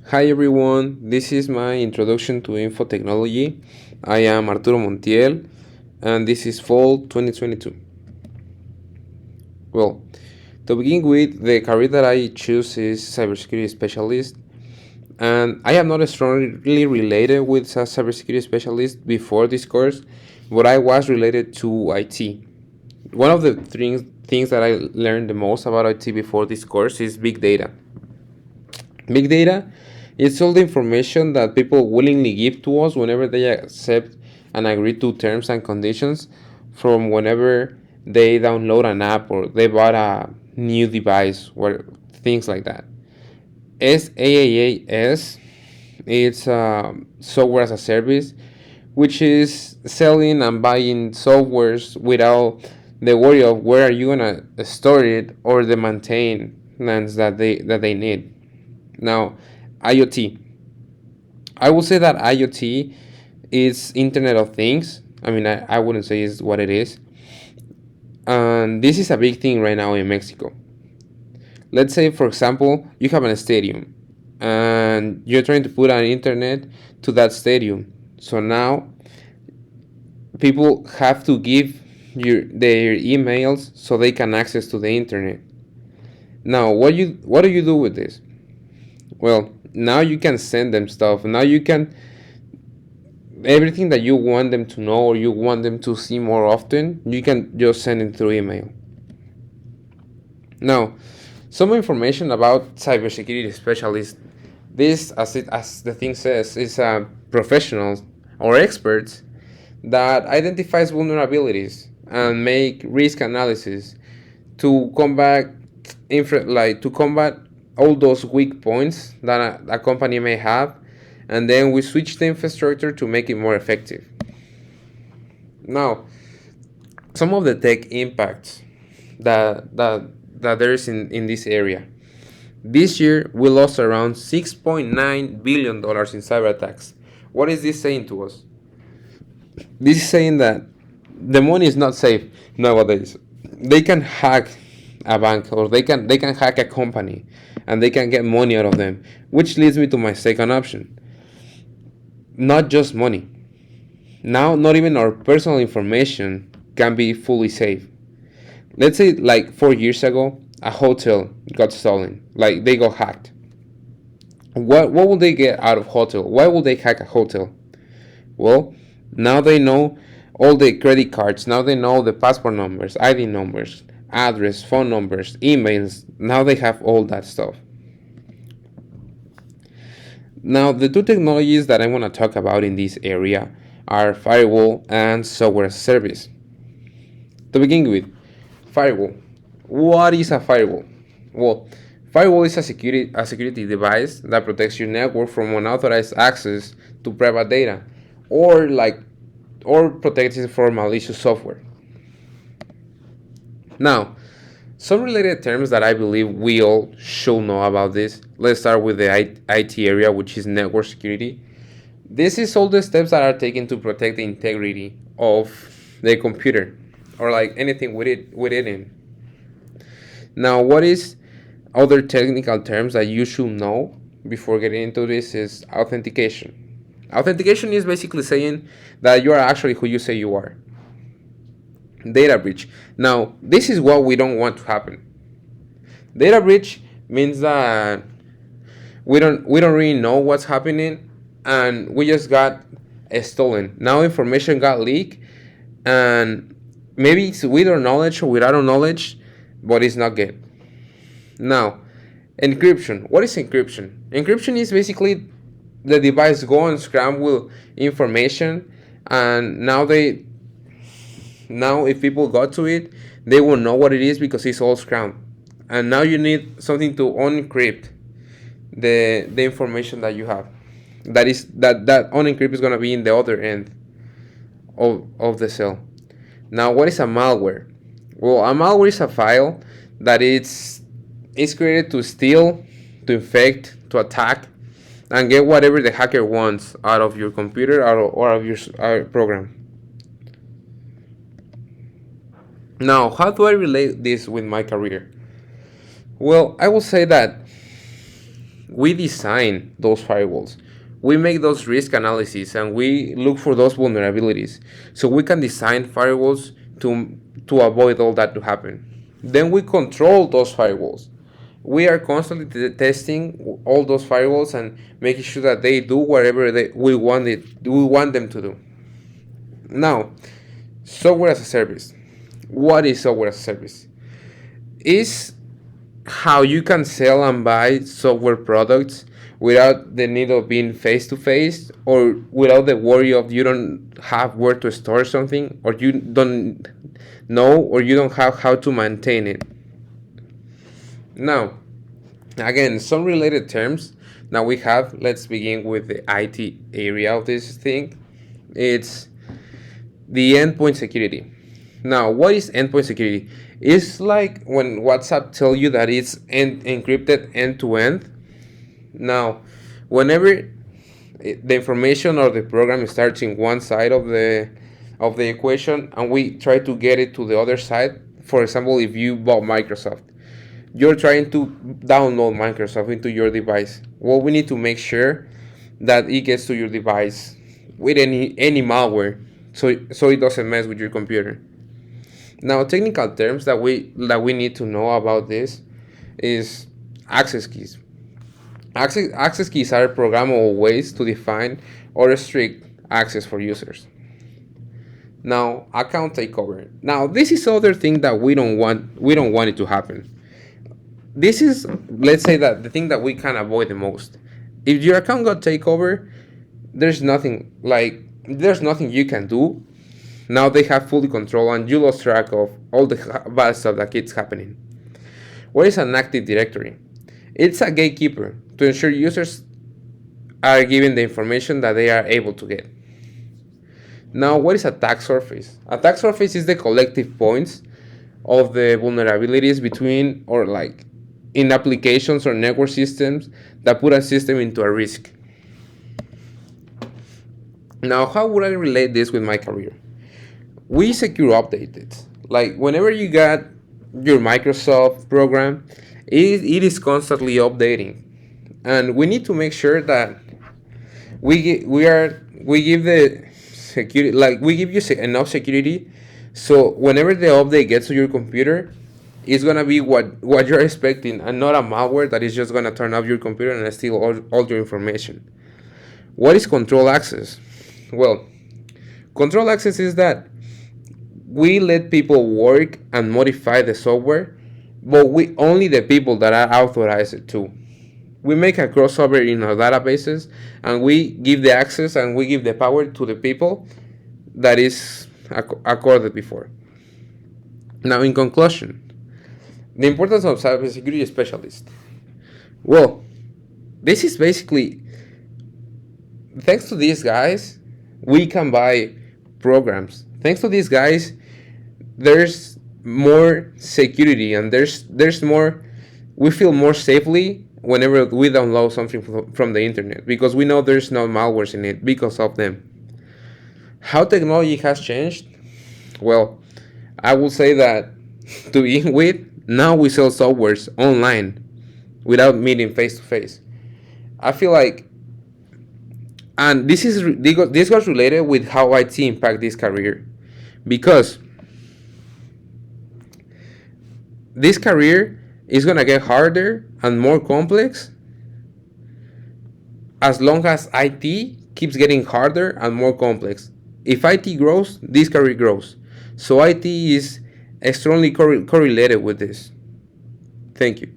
Hi everyone, this is my introduction to info technology. I am Arturo Montiel and this is fall 2022. Well, to begin with, the career that I choose is cybersecurity specialist, and I am not strongly related with a cybersecurity specialist before this course, but I was related to IT. One of the things that I learned the most about IT before this course is big data. Big data is all the information that people willingly give to us whenever they accept and agree to terms and conditions from whenever they download an app or they bought a new device or things like that. SaaS, it's software as a service, which is selling and buying softwares without the worry of where are you gonna store it or the maintenance that they need. Now, IoT. I would say that IoT is Internet of Things. I mean, I wouldn't say is what it is. And this is a big thing right now in Mexico. Let's say, for example, you have a stadium and you're trying to put an internet to that stadium. So now people have to give their emails so they can access to the internet. Now, what do you do with this? Well, now you can send them stuff. Now you can everything that you want them to know or you want them to see more often, you can just send it through email. Now, some information about cybersecurity specialists. This, as the thing says, is professionals or experts that identifies vulnerabilities and make risk analysis to combat to combat all those weak points that a company may have, and then we switch the infrastructure to make it more effective. Now, some of the tech impacts that there is in this area. This year, we lost around $6.9 billion in cyber attacks. What is this saying to us? This is saying that the money is not safe nowadays. They can hack a bank or they can hack a company and they can get money out of them, which leads me to my second option. Not just money. Now, not even our personal information can be fully safe. Let's say, like 4 years ago, a hotel got stolen, like they got hacked. What will they get out of hotel? Why will they hack a hotel? Well, now they know all the credit cards. Now they know the passport numbers, ID numbers, address, phone numbers, emails. Now they have all that stuff. Now, the two technologies that I want to talk about in this area are firewall and software as a service. To begin with, firewall. What is a firewall? Well, firewall is a security device that protects your network from unauthorized access to private data, or protects it from malicious software. Now, some related terms that I believe we all should know about this. Let's start with the IT area, which is network security. This is all the steps that are taken to protect the integrity of the computer or like anything with it in. Now, what is other technical terms that you should know before getting into this is authentication. Authentication is basically saying that you are actually who you say you are. Data breach. Now, this is what we don't want to happen. Data breach means that we don't really know what's happening and we just got stolen. Now information got leaked and maybe it's with our knowledge or without our knowledge, but it's not good. Now, encryption. What is encryption? Encryption is basically the device go and scramble information, and now if people got to it, they will know what it is because it's all scrambled. And now you need something to unencrypt the information that you have. That unencrypt is gonna be in the other end of the cell. Now, what is a malware? Well, a malware is a file that it's created to steal, to infect, to attack, and get whatever the hacker wants out of your computer or out of your program. Now, how do I relate this with my career? Well, I will say that we design those firewalls. We make those risk analyses and we look for those vulnerabilities so we can design firewalls to avoid all that to happen. Then we control those firewalls. We are constantly testing all those firewalls and making sure that they do whatever we want them to do. Now, software as a service. What is software as a service? Is how you can sell and buy software products without the need of being face to face, or without the worry of you don't have where to store something, or you don't know, or you don't have how to maintain it. Now, again, some related terms that we have. Let's begin with the IT area of this thing. It's the endpoint security. Now, what is endpoint security? It's like when WhatsApp tell you that it's encrypted end to end. Now, whenever the information or the program starts in one side of the equation and we try to get it to the other side, for example, if you bought Microsoft, you're trying to download Microsoft into your device. Well, we need to make sure that it gets to your device with any malware, so it doesn't mess with your computer. Now, technical terms that we need to know about this is access keys. Access keys are programmable ways to define or restrict access for users. Now, account takeover. Now, this is other thing that we don't want it to happen. This is, let's say, that the thing that we can avoid the most. If your account got takeover, there's nothing you can do. Now they have fully control and you lost track of all the bad stuff that keeps happening. What is an Active Directory? It's a gatekeeper to ensure users are given the information that they are able to get. Now, what is attack surface? Attack surface is the collective points of the vulnerabilities between, or like in applications or network systems that put a system into a risk. Now, how would I relate this with my career? We secure updated. Like whenever you got your Microsoft program, it is constantly updating, and we need to make sure that we give the security, like we give you enough security, so whenever the update gets to your computer, it's gonna be what you're expecting, and not a malware that is just gonna turn off your computer and steal all your information. What is control access? Well, control access is that we let people work and modify the software, but we only the people that are authorized to. We make a crossover in our databases and we give the access and we give the power to the people that is accorded before. Now, in conclusion, the importance of cybersecurity specialists. Well, this is basically, thanks to these guys, we can buy programs. Thanks to these guys, there's more security and there's more, we feel more safely whenever we download something from the internet, because we know there's no malwares in it because of them. How technology has changed? Well, I will say that to begin with, now we sell softwares online without meeting face to face. I feel like, and this was related with how IT impact this career, because this career is gonna get harder and more complex as long as IT keeps getting harder and more complex. If IT grows, this career grows. So IT is strongly correlated with this. Thank you.